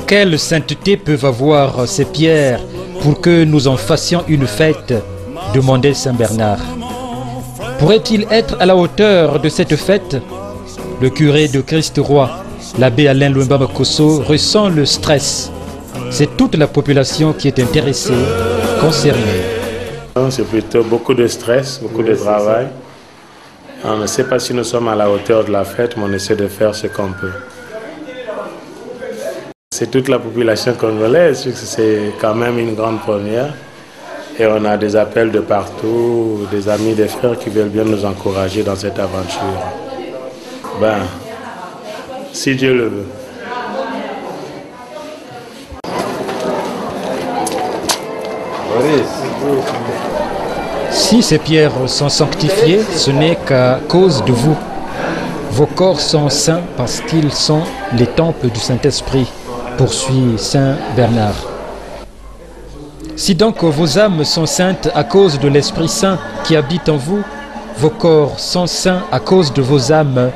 Quelle sainteté peuvent avoir ces pierres pour que nous en fassions une fête? Demandait Saint Bernard. Pourrait-il être à la hauteur de cette fête? Le curé de Christ-Roi, l'abbé Alain Louemba Makosso, ressent le stress. C'est toute la population qui est intéressée, concernée. C'est plutôt beaucoup de stress, beaucoup de travail. On ne sait pas si nous sommes à la hauteur de la fête, mais on essaie de faire ce qu'on peut. C'est toute la population congolaise, c'est quand même une grande première. Et on a des appels de partout, des amis, des frères qui veulent bien nous encourager dans cette aventure. Ben, si Dieu le veut. Si ces pierres sont sanctifiées, ce n'est qu'à cause de vous. Vos corps sont saints parce qu'ils sont les temples du Saint-Esprit, poursuit Saint Bernard. Si donc vos âmes sont saintes à cause de l'Esprit Saint qui habite en vous, vos corps sont saints à cause de vos âmes,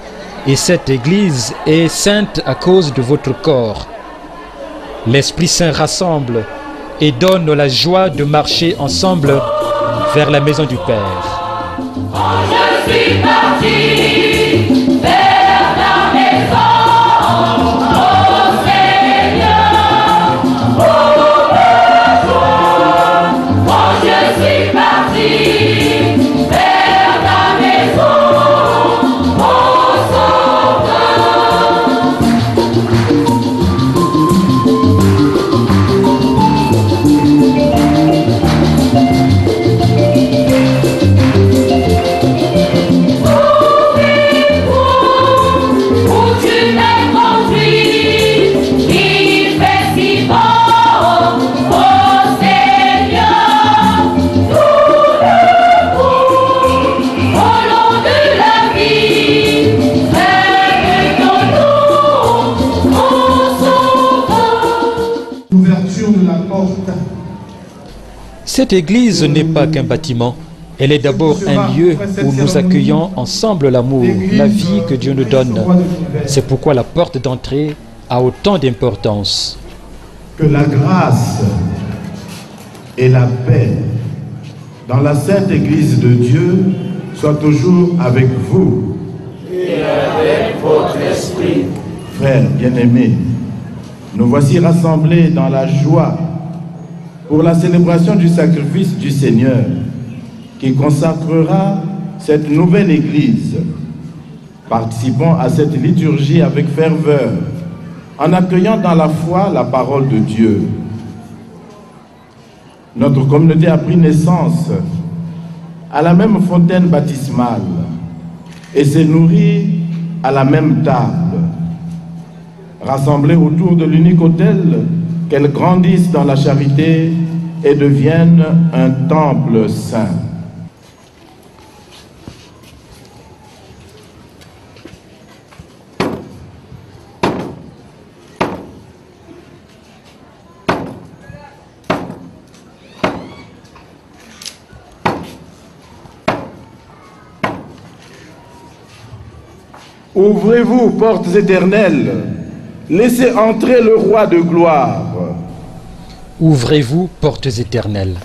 et cette Église est sainte à cause de votre corps. L'Esprit Saint rassemble et donne la joie de marcher ensemble vers la maison du Père. Je suis parti vers la maison. Cette église n'est pas qu'un bâtiment. Elle est d'abord un lieu où nous accueillons ensemble l'amour, la vie que Dieu nous donne. C'est pourquoi la porte d'entrée a autant d'importance. Que la grâce et la paix dans la sainte église de Dieu soient toujours avec vous. Et avec votre esprit. Frères bien-aimés, nous voici rassemblés dans la joie pour la célébration du sacrifice du Seigneur qui consacrera cette nouvelle Église. Participons à cette liturgie avec ferveur en accueillant dans la foi la parole de Dieu. Notre communauté a pris naissance à la même fontaine baptismale et s'est nourrie à la même table. Rassemblée autour de l'unique autel, qu'elles grandissent dans la charité et deviennent un temple saint. Ouvrez-vous, portes éternelles, laissez entrer le roi de gloire. Ouvrez-vous, portes éternelles.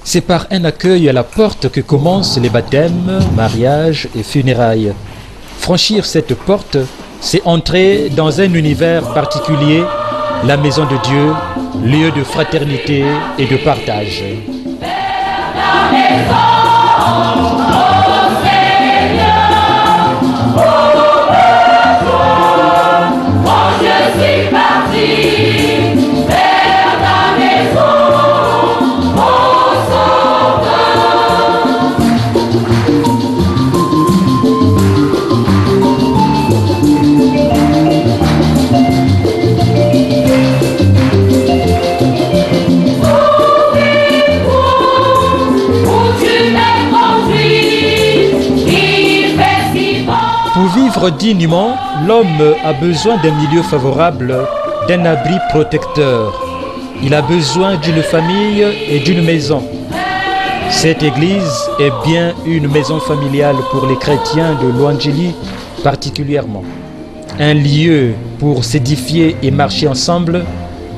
C'est par un accueil à la porte que commencent les baptêmes, mariages et funérailles. Franchir cette porte, c'est entrer dans un univers particulier, la maison de Dieu, lieu de fraternité et de partage. Dignement, l'homme a besoin d'un milieu favorable, d'un abri protecteur. Il a besoin d'une famille et d'une maison. Cette église est bien une maison familiale pour les chrétiens de Luandjili particulièrement. un lieu pour s'édifier et marcher ensemble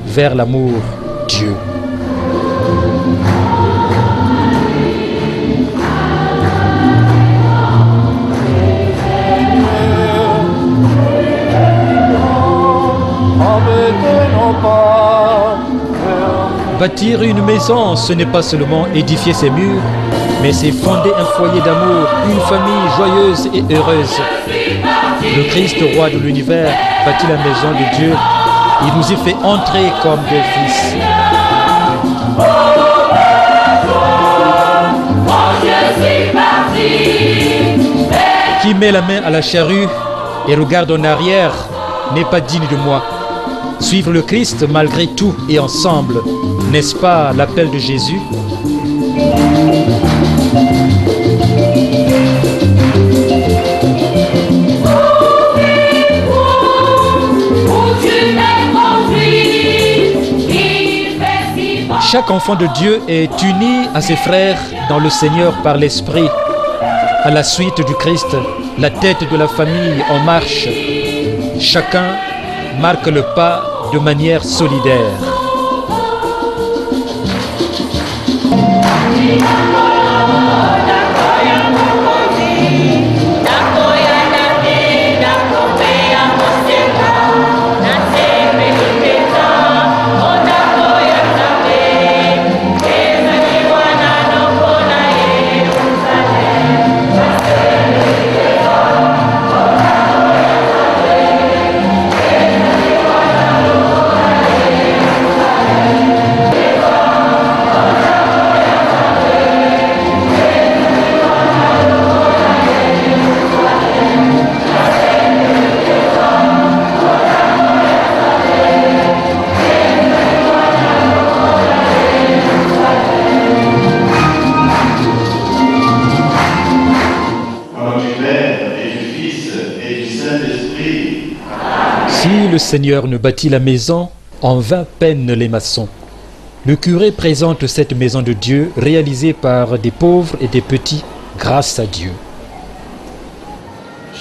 vers l'amour Dieu. Bâtir une maison, ce n'est pas seulement édifier ses murs, mais c'est fonder un foyer d'amour, une famille joyeuse et heureuse. Le Christ, roi de l'univers, bâtit la maison de Dieu. Il nous y fait entrer comme des fils. Qui met la main à la charrue et regarde en arrière n'est pas digne de moi. Suivre le Christ malgré tout et ensemble, n'est-ce pas l'appel de Jésus? Chaque enfant de Dieu est uni à ses frères dans le Seigneur par l'Esprit. À la suite du Christ, la tête de la famille en marche. Chacun marque le pas de manière solidaire. Si le Seigneur ne bâtit la maison, en vain peinent les maçons. Le curé présente cette maison de Dieu réalisée par des pauvres et des petits grâce à Dieu.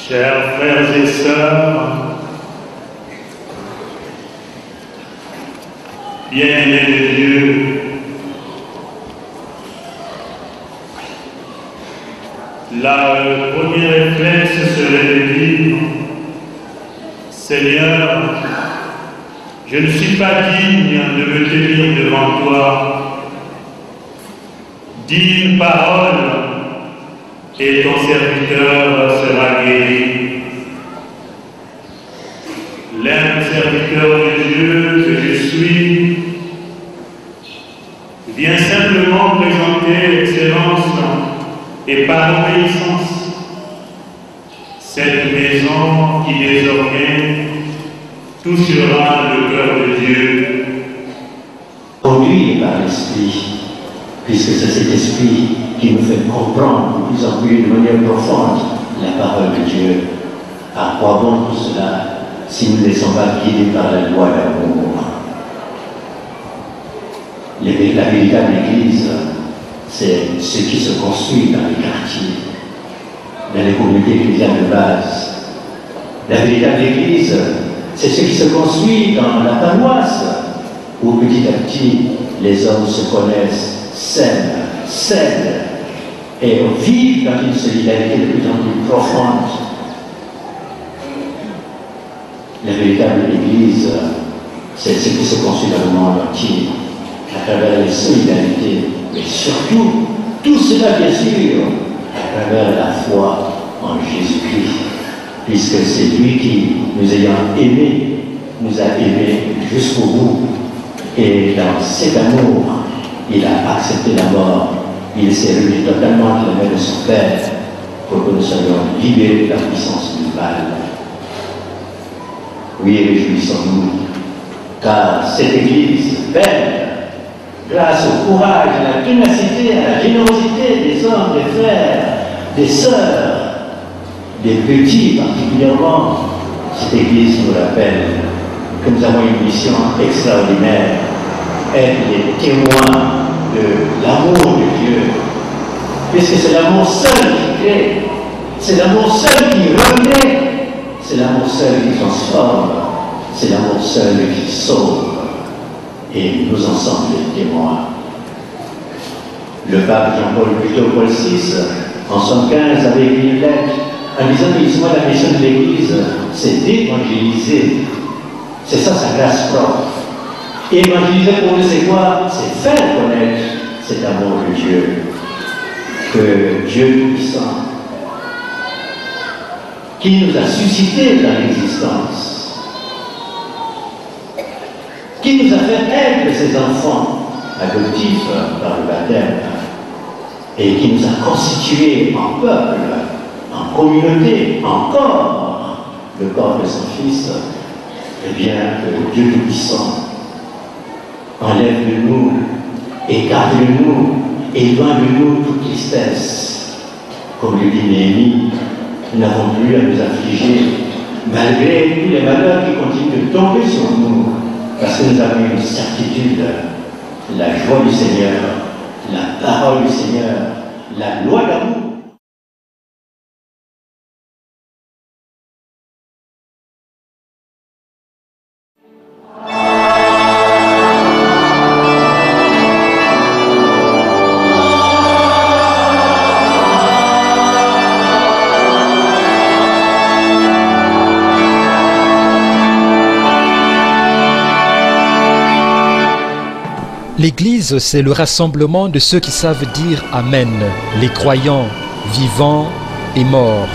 Chers frères et sœurs, bien-aimés de Dieu, le premier réflexe serait de dire: Seigneur, je ne suis pas digne de me tenir devant toi. Dis une parole et ton serviteur sera guéri. L'un serviteur de Dieu que je suis vient simplement présenter l'excellence et par obéissance cette maison qui désormais touchera le cœur de Dieu. Conduit par l'Esprit, puisque c'est cet Esprit qui nous fait comprendre de plus en plus de manière profonde la parole de Dieu. À quoi bon tout cela si nous ne laissons pas guider par la loi de l'amour? La véritable Église, c'est ce qui se construit dans les quartiers, dans les communautés chrétiennes de base. La véritable Église, c'est ce qui se construit dans la paroisse, où petit à petit, les hommes se connaissent, s'aiment, et vivent dans une solidarité de plus en plus profonde. La véritable Église, c'est ce qui se construit dans le monde entier, à travers les solidarités, mais surtout, tout cela bien sûr, à travers la foi en Jésus-Christ, puisque c'est lui qui, nous ayant aimés, nous a aimés jusqu'au bout. Et dans cet amour, il a accepté la mort. Il s'est remis totalement de la main de son Père pour que nous soyons libérés de la puissance du mal. Oui, réjouissons-nous, car cette Église belle, grâce au courage, à la ténacité, à la générosité des hommes, des frères, des sœurs, des petits particulièrement, cette Église nous rappelle que nous avons une mission extraordinaire, être les témoins de l'amour de Dieu, puisque c'est l'amour seul qui crée, c'est l'amour seul qui remet, C'est l'amour seul qui transforme, c'est l'amour seul qui sauve. Et nous en sommes les témoins. Le pape Jean-Paul VI, en 1975, avait écrit une lettre en disant que justement la mission de l'Église, c'est d'évangéliser. C'est ça sa grâce propre. Évangéliser pour nous, c'est quoi? C'est faire connaître cet amour de Dieu. Que Dieu Tout-Puissant, qui nous a suscité dans l'existence, qui nous a fait être ses enfants adoptifs par le baptême, et qui nous a constitués en peuple, en communauté, en corps, le corps de son Fils, eh bien, que Dieu Tout-Puissant enlève de nous, écarte de nous, éloigne de nous toute tristesse. Comme le dit Néhémie, nous n'avons plus à nous affliger, malgré tous les malheurs qui continuent de tomber sur nous, parce que nous avons une certitude, la joie du Seigneur, la parole du Seigneur, la loi d'amour. L'Église, c'est le rassemblement de ceux qui savent dire Amen, les croyants, vivants et morts.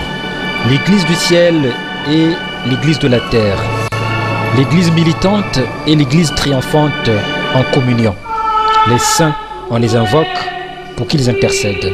L'Église du ciel et l'Église de la terre. L'Église militante et l'Église triomphante en communion. Les saints, on les invoque pour qu'ils intercèdent.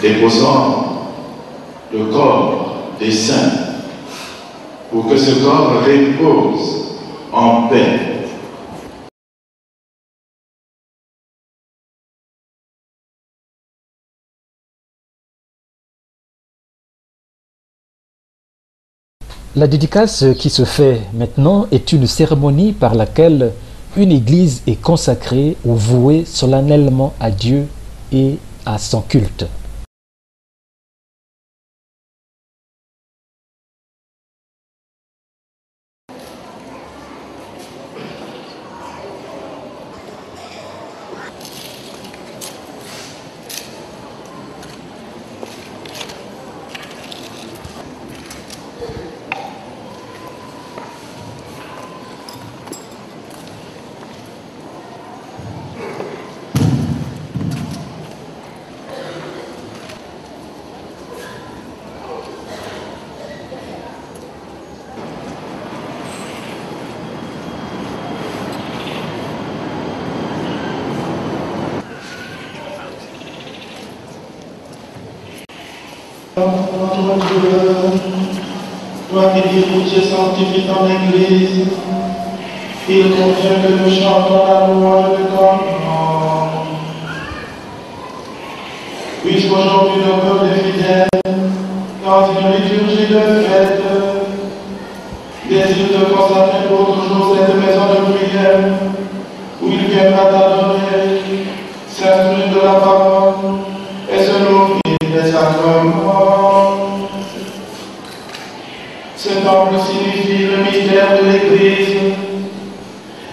Déposant le corps des saints pour que ce corps repose en paix. La dédicace qui se fait maintenant est une cérémonie par laquelle une église est consacrée ou vouée solennellement à Dieu et à son culte. Toi qui diriges et sanctifies ton Église, il convient que nous chantons la louange de ton nom. Puisqu'aujourd'hui le peuple fidèle, dans une liturgie de fête, désire de consacrer pour toujours cette maison de prière, où il viendra t'adorer, s'instruire de la parole et se nourrir des sacrements. Ce temple signifie le mystère de l'Église,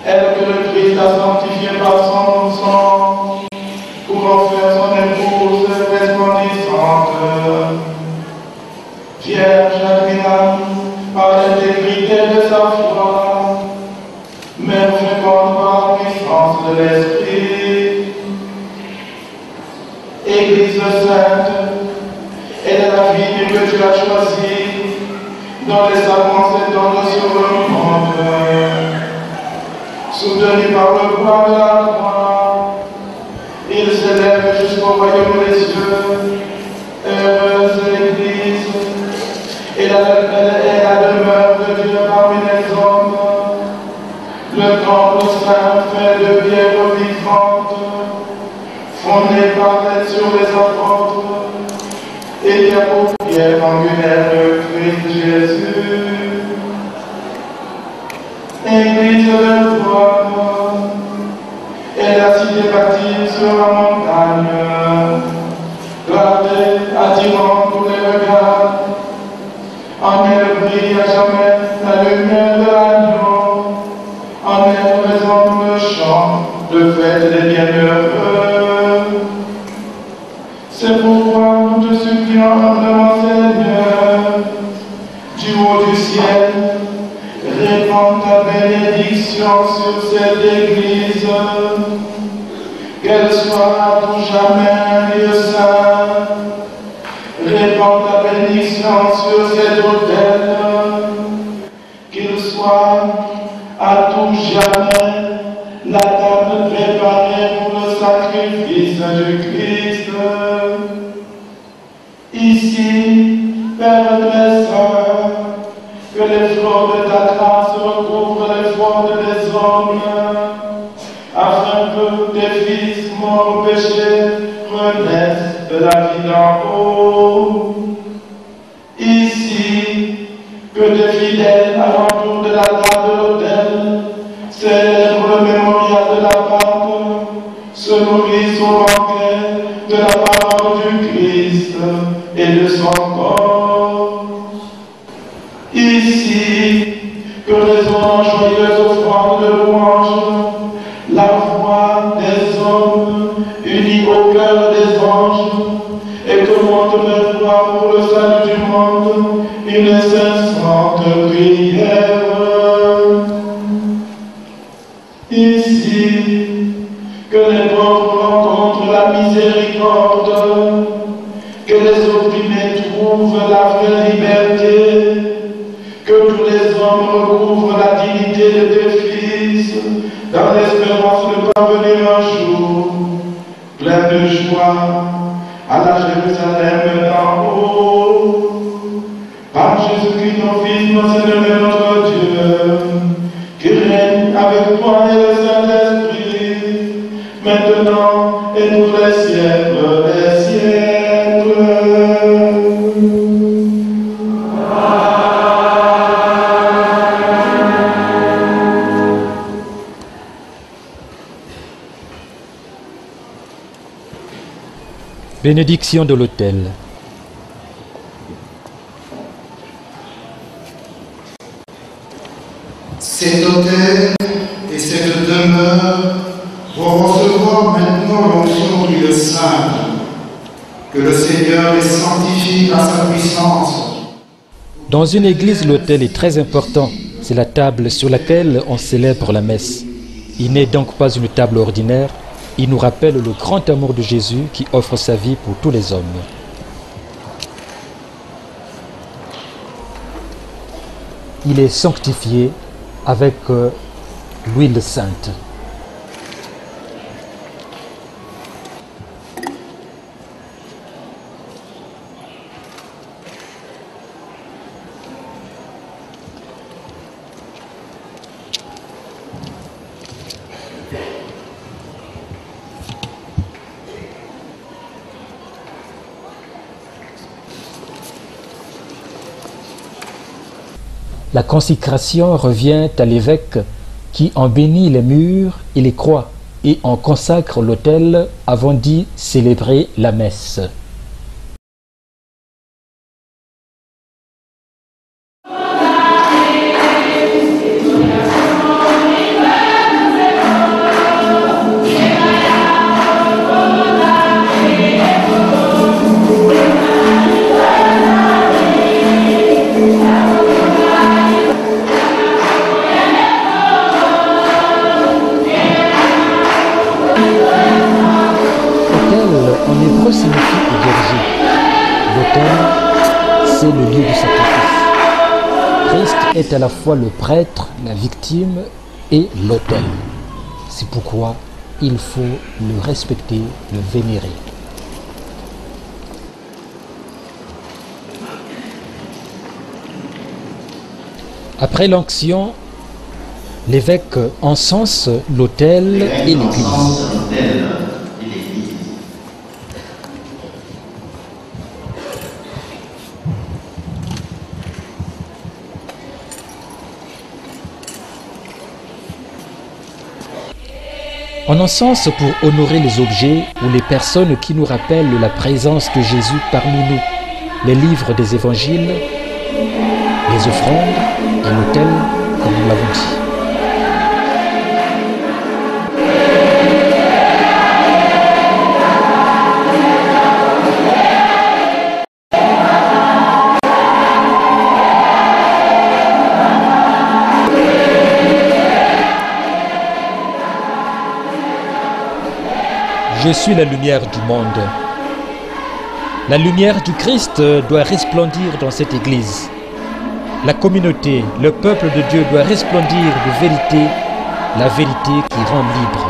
elle que le Christ a sanctifiée par son sang, pour en faire son épouse resplendissante. Vierge admirable par l'intégrité de sa foi, même féconde par la puissance de l'Esprit. Église sainte, elle est la vie que tu as choisie, dont les sacrements s'étendent sur le monde. Soutenu par le poids de la croix, il s'élève jusqu'au royaume des cieux. Heureuse Église, et la demeure de Dieu parmi les hommes, le temple saint fait de pierres vivantes, fondé par elle sur les apôtres, et qui a pour pierre angulaire le Christ Jésus. Église de toi, et la cité bâtie sur la montagne, gardée, attirant tous les regards. En elle brille à jamais la lumière de l'agneau, en elle résonne le chant de fête des bienheureux. C'est pourquoi nous te supplions humblement, Seigneur, du haut du ciel, répands ta bénédiction sur cette Église, qu'elle soit à tout jamais un lieu saint. Répands ta bénédiction sur cet autel, qu'il soit à tout jamais la table préparée pour le sacrifice du Christ. Ici, Père très saint, que les fleurs de ta grâce recouvrent les formes des hommes, afin que tes fils morts au péché renaissent de la vie d'en haut. Ici, que des fidèles à l'entour de la table de l'autel célèbrent le mémorial de la Pâque, se nourrissent au banquet de la parole du Christ et de son corps. Ici, que résonnent joyeuses offrandes de louange, la voix des hommes unis au cœur des anges, et que monte vers toi pour le salut du monde une incessante prière. Ici, que les pauvres rencontrent la miséricorde, que les opprimés trouvent la vraie liberté, que tous les hommes recouvrent la dignité de tes fils, dans l'espérance de parvenir un jour, plein de joie, à la Jérusalem d'en haut. Par Jésus-Christ, ton Fils, notre Seigneur et notre Dieu, qui règne avec toi et le Saint-Esprit, maintenant et pour les siècles des siècles. Bénédiction de l'autel. Cet autel et cette demeure vont recevoir maintenant l'onction du lieu saint. Que le Seigneur les sanctifie par sa puissance. Dans une église, l'autel est très important. C'est la table sur laquelle on célèbre la messe. Il n'est donc pas une table ordinaire. Il nous rappelle le grand amour de Jésus qui offre sa vie pour tous les hommes. Il est sanctifié avec l'huile sainte. La consécration revient à l'évêque qui en bénit les murs et les croix et en consacre l'autel avant d'y célébrer la messe. En hébreu signifie égorger. L'autel, c'est le lieu du sacrifice. Christ est à la fois le prêtre, la victime et l'autel. C'est pourquoi il faut le respecter, le vénérer. Après l'onction, l'évêque encense l'autel et l'église. On encense pour honorer les objets ou les personnes qui nous rappellent la présence de Jésus parmi nous, les livres des évangiles, les offrandes et l'autel, comme nous l'avons dit. Je suis la lumière du monde. La lumière du Christ doit resplendir dans cette église. La communauté, le peuple de Dieu doit resplendir de vérité, la vérité qui rend libre.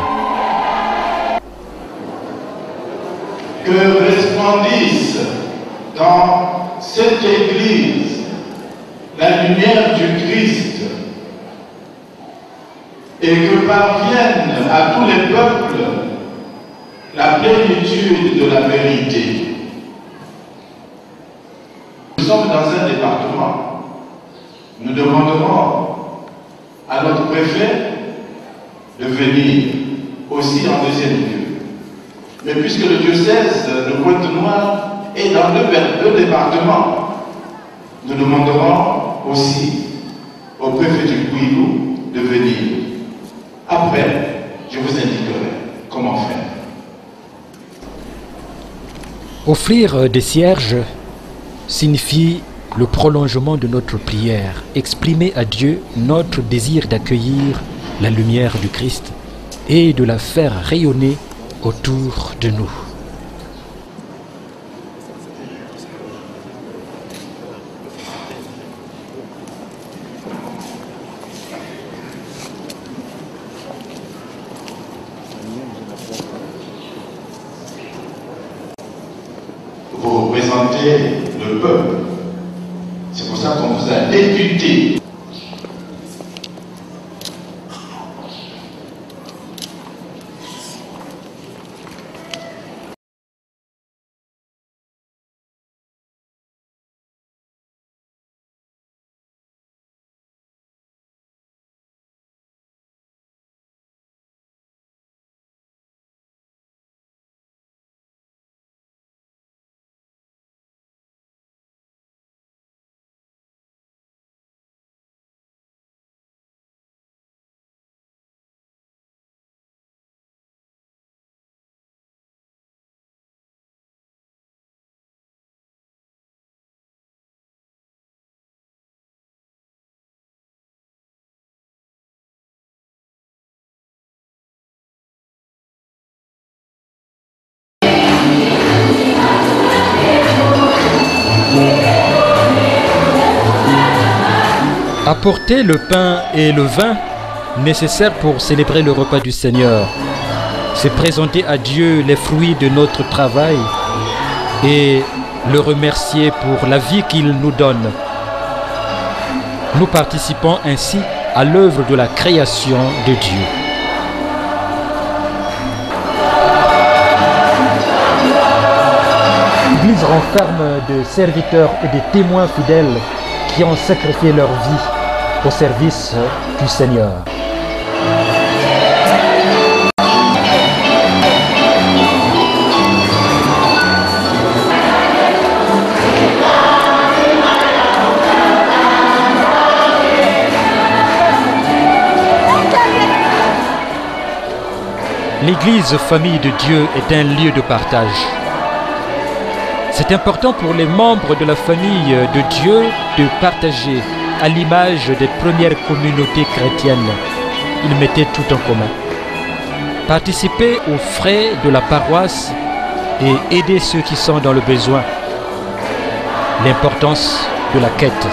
Que resplendisse dans cette église la lumière du Christ et que parvienne à tous les peuples la plénitude de la vérité. Nous sommes dans un département. Nous demanderons à notre préfet de venir aussi en deuxième lieu. Mais puisque le diocèse de Pointe-Noire est dans deux départements, nous demanderons aussi au préfet du Kouilou de venir. Après, je vous indiquerai comment faire. Offrir des cierges signifie le prolongement de notre prière, exprimer à Dieu notre désir d'accueillir la lumière du Christ et de la faire rayonner autour de nous. Vous représentez le peuple. C'est pour ça qu'on vous a député. Apporter le pain et le vin nécessaires pour célébrer le repas du Seigneur. C'est présenter à Dieu les fruits de notre travail et le remercier pour la vie qu'il nous donne. Nous participons ainsi à l'œuvre de la création de Dieu. L'Église renferme de serviteurs et de témoins fidèles qui ont sacrifié leur vie au service du Seigneur. L'Église famille de Dieu est un lieu de partage. C'est important pour les membres de la famille de Dieu de partager à l'image des premières communautés chrétiennes. Ils mettaient tout en commun. Participer aux frais de la paroisse et aider ceux qui sont dans le besoin. L'importance de la quête.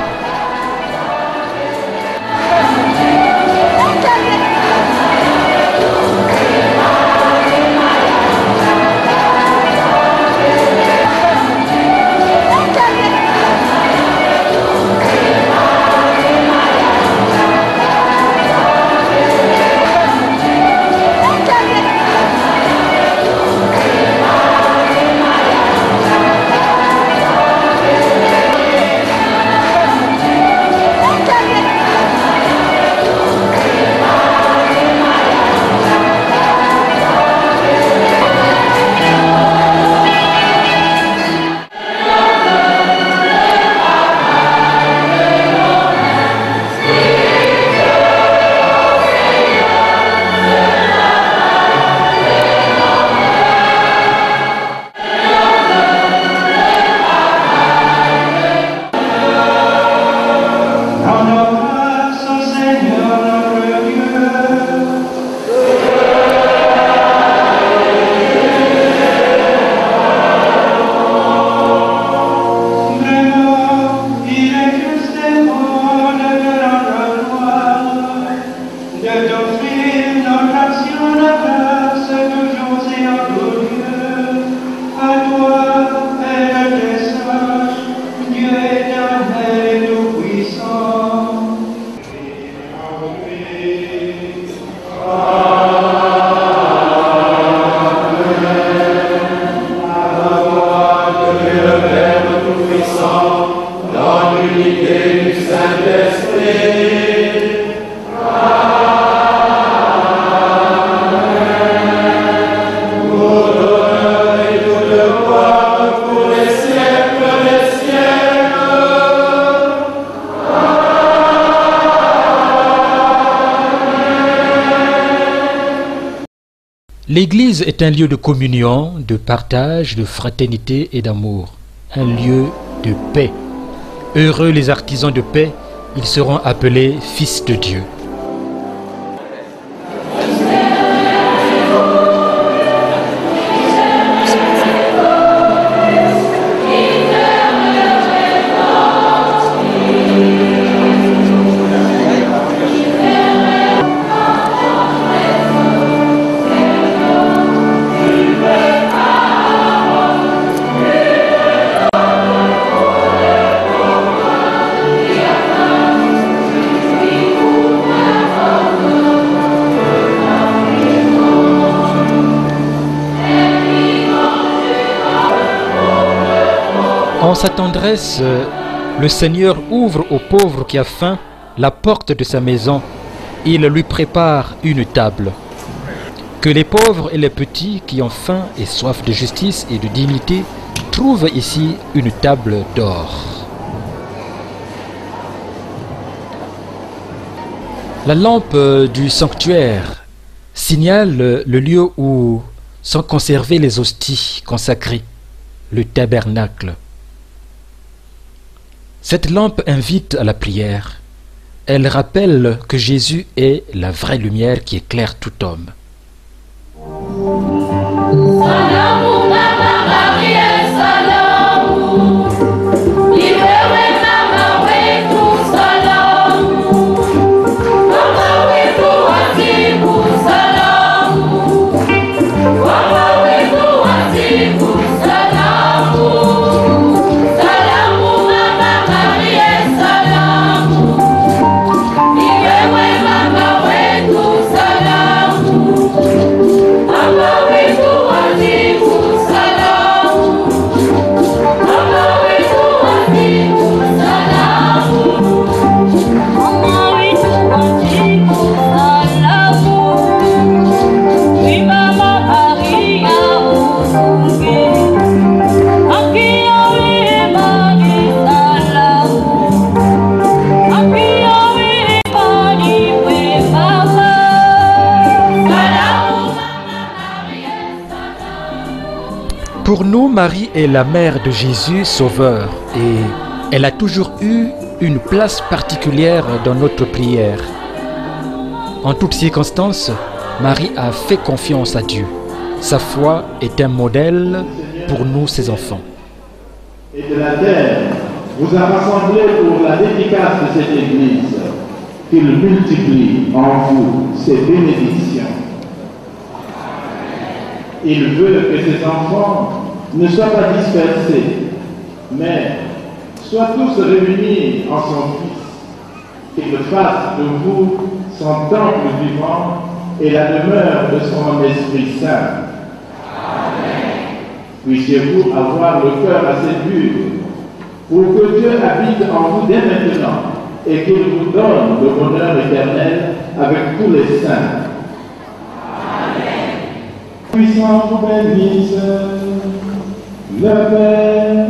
L'Église est un lieu de communion, de partage, de fraternité et d'amour. Un lieu de paix. Heureux les artisans de paix, ils seront appelés fils de Dieu. En sa tendresse, le Seigneur ouvre au pauvre qui a faim la porte de sa maison. Il lui prépare une table. Que les pauvres et les petits qui ont faim et soif de justice et de dignité trouvent ici une table d'or. La lampe du sanctuaire signale le lieu où sont conservées les hosties consacrées, le tabernacle. Cette lampe invite à la prière. Elle rappelle que Jésus est la vraie lumière qui éclaire tout homme. Salamu, est la mère de Jésus Sauveur et elle a toujours eu une place particulière dans notre prière. En toutes circonstances, Marie a fait confiance à Dieu. Sa foi est un modèle pour nous, ses enfants. Et de la terre vous a rassemblé pour la dédicace de cette Église, qu'il multiplie en vous ses bénédictions. Il veut que ses enfants ne soient pas dispersés, mais soient tous réunis en son Fils, qu'il fasse de vous son temple vivant et la demeure de son Esprit Saint. Puissiez-vous avoir le cœur assez dur pour que Dieu habite en vous dès maintenant et qu'il vous donne le bonheur éternel avec tous les saints. Puissant vous bénisse, le Père,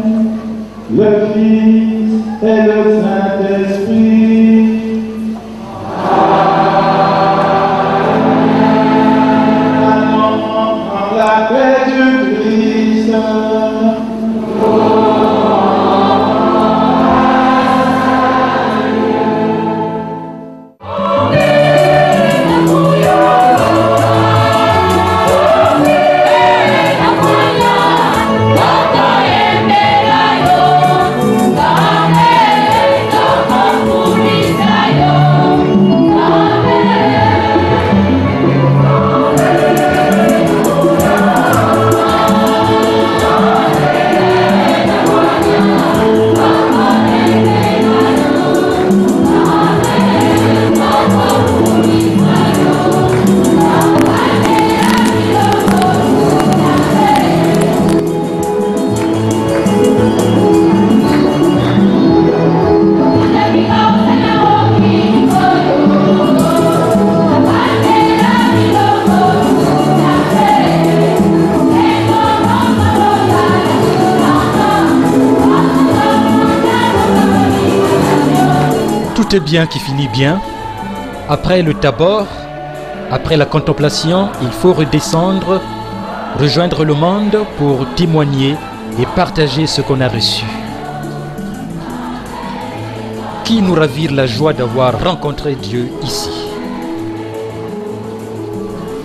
le Fils et le Saint-Esprit. La paix du Christ. Tout est bien qui finit bien. Après le tabor, après la contemplation, il faut redescendre, rejoindre le monde pour témoigner et partager ce qu'on a reçu. Qui nous ravire la joie d'avoir rencontré Dieu ici.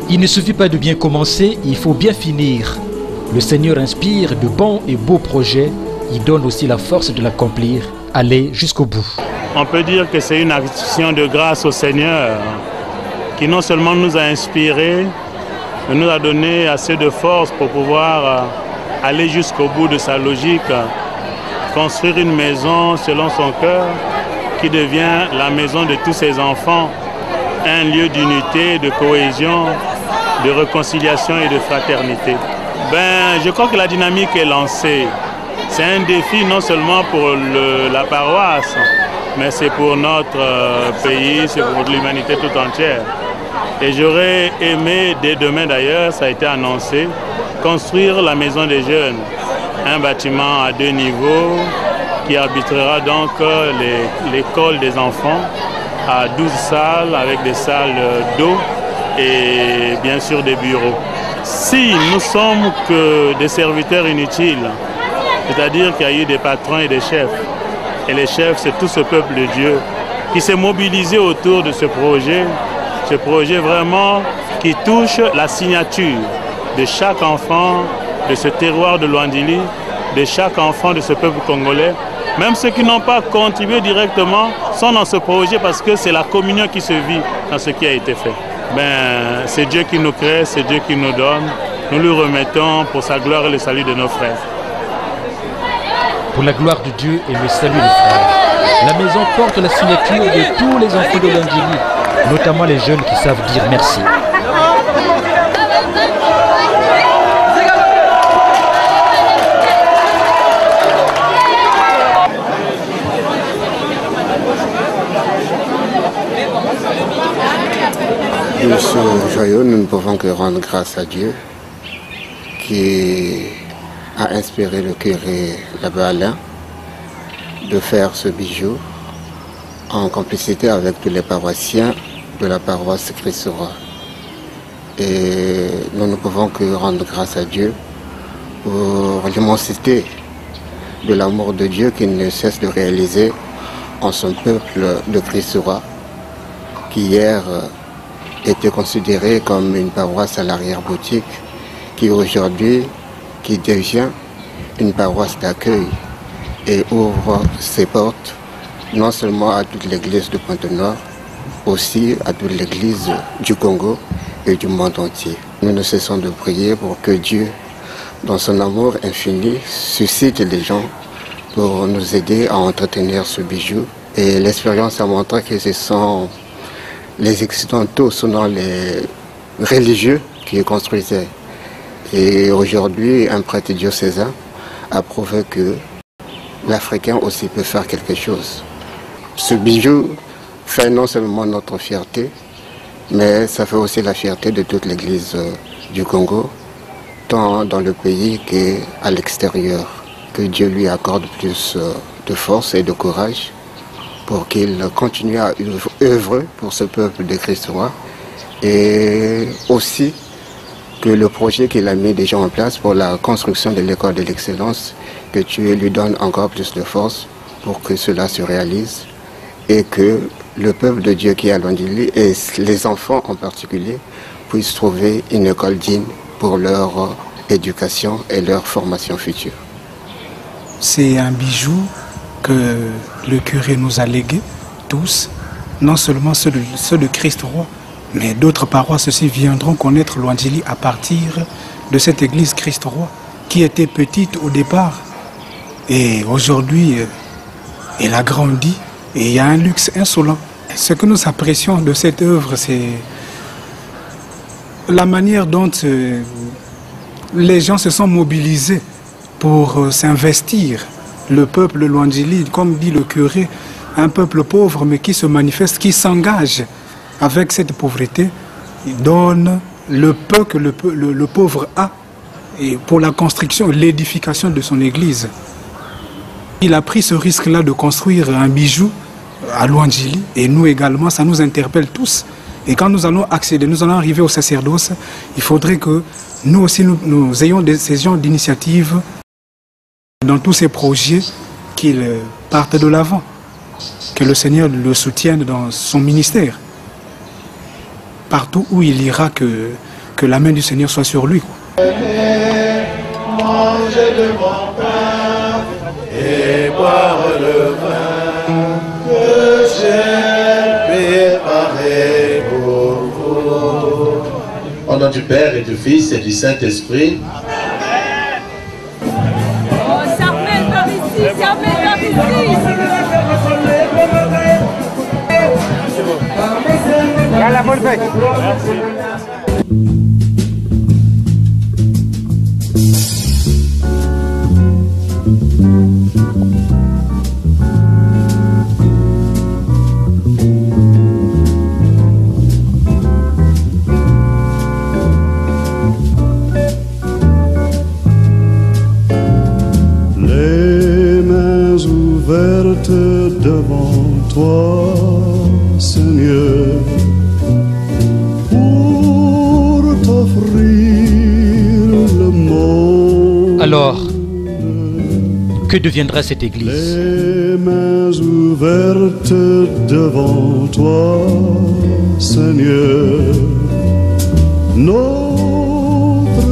Il ne suffit pas de bien commencer, il faut bien finir. Le Seigneur inspire de bons et beaux projets, il donne aussi la force de l'accomplir. Allez jusqu'au bout. On peut dire que c'est une action de grâce au Seigneur qui non seulement nous a inspirés, mais nous a donné assez de force pour pouvoir aller jusqu'au bout de sa logique, construire une maison selon son cœur qui devient la maison de tous ses enfants, un lieu d'unité, de cohésion, de réconciliation et de fraternité. Je crois que la dynamique est lancée. C'est un défi non seulement pour la paroisse, mais c'est pour notre pays, c'est pour l'humanité tout entière. Et j'aurais aimé, dès demain d'ailleurs, ça a été annoncé, construire la maison des jeunes, un bâtiment à 2 niveaux qui abritera donc l'école des enfants à 12 salles avec des salles d'eau et bien sûr des bureaux. Si nous sommes que des serviteurs inutiles, c'est-à-dire qu'il y a eu des patrons et des chefs, et les chefs, c'est tout ce peuple de Dieu qui s'est mobilisé autour de ce projet vraiment qui touche la signature de chaque enfant de ce terroir de Luandili, de chaque enfant de ce peuple congolais. Même ceux qui n'ont pas contribué directement sont dans ce projet parce que c'est la communion qui se vit dans ce qui a été fait. C'est Dieu qui nous crée, c'est Dieu qui nous donne. Nous lui remettons pour sa gloire et le salut de nos frères. Pour la gloire de Dieu et le salut des frères. La maison porte la signature de tous les enfants de Luandili, notamment les jeunes qui savent dire merci. Nous sommes joyeux, nous ne pouvons que rendre grâce à Dieu qui a inspiré le curé l'abbé Alain de faire ce bijou en complicité avec tous les paroissiens de la paroisse Christ-Roi. Et nous ne pouvons que rendre grâce à Dieu pour l'immensité de l'amour de Dieu qu'il ne cesse de réaliser en son peuple de Christ roi, qui hier était considéré comme une paroisse à l'arrière-boutique, qui aujourd'hui devient une paroisse d'accueil et ouvre ses portes non seulement à toute l'église de Pointe-Noire, aussi à toute l'église du Congo et du monde entier. Nous ne cessons de prier pour que Dieu, dans son amour infini, suscite les gens pour nous aider à entretenir ce bijou. Et l'expérience a montré que ce sont les Occidentaux, selon les religieux, qui construisaient. Et aujourd'hui, un prêtre diocésain a prouvé que l'Africain aussi peut faire quelque chose. Ce bijou fait non seulement notre fierté, mais ça fait aussi la fierté de toute l'Église du Congo, tant dans le pays qu'à l'extérieur. Que Dieu lui accorde plus de force et de courage pour qu'il continue à œuvrer pour ce peuple de Christ roi, et aussi que le projet qu'il a mis déjà en place pour la construction de l'école de l'excellence, que Dieu lui donne encore plus de force pour que cela se réalise et que le peuple de Dieu qui est à Lwandili, et les enfants en particulier, puissent trouver une école digne pour leur éducation et leur formation future. C'est un bijou que le curé nous a légué, tous, non seulement ceux de Christ roi, mais d'autres paroisses aussi viendront connaître Lwandili à partir de cette église Christ roi, qui était petite au départ. Et aujourd'hui, elle a grandi et il y a un luxe insolent. Ce que nous apprécions de cette œuvre, c'est la manière dont les gens se sont mobilisés pour s'investir. Le peuple Lwandili, comme dit le curé, un peuple pauvre mais qui se manifeste, qui s'engage avec cette pauvreté, il donne le peu que le pauvre a et pour la construction, l'édification de son église. Il a pris ce risque-là de construire un bijou à Lwandili, et nous également, ça nous interpelle tous. Et quand nous allons accéder, nous allons arriver au sacerdoce, il faudrait que nous aussi, nous ayons ces genres d'initiatives dans tous ces projets qu'ils partent de l'avant. Que le Seigneur le soutienne dans son ministère. Partout où il ira, que la main du Seigneur soit sur lui. Manger de mon pain et boire le vin que j'ai préparé pour vous. Au nom du Père et du Fils et du Saint-Esprit. Charmel par ici, Charmel par ici. La bonne fête. Les mains ouvertes devant toi, Seigneur, alors, que deviendra cette église? Les mains ouvertes devant toi, Seigneur.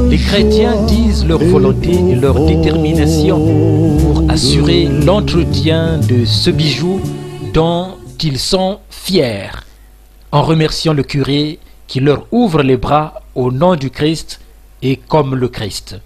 Les chrétiens disent leur volonté et leur détermination pour assurer l'entretien de ce bijou dont ils sont fiers, en remerciant le curé qui leur ouvre les bras au nom du Christ et comme le Christ.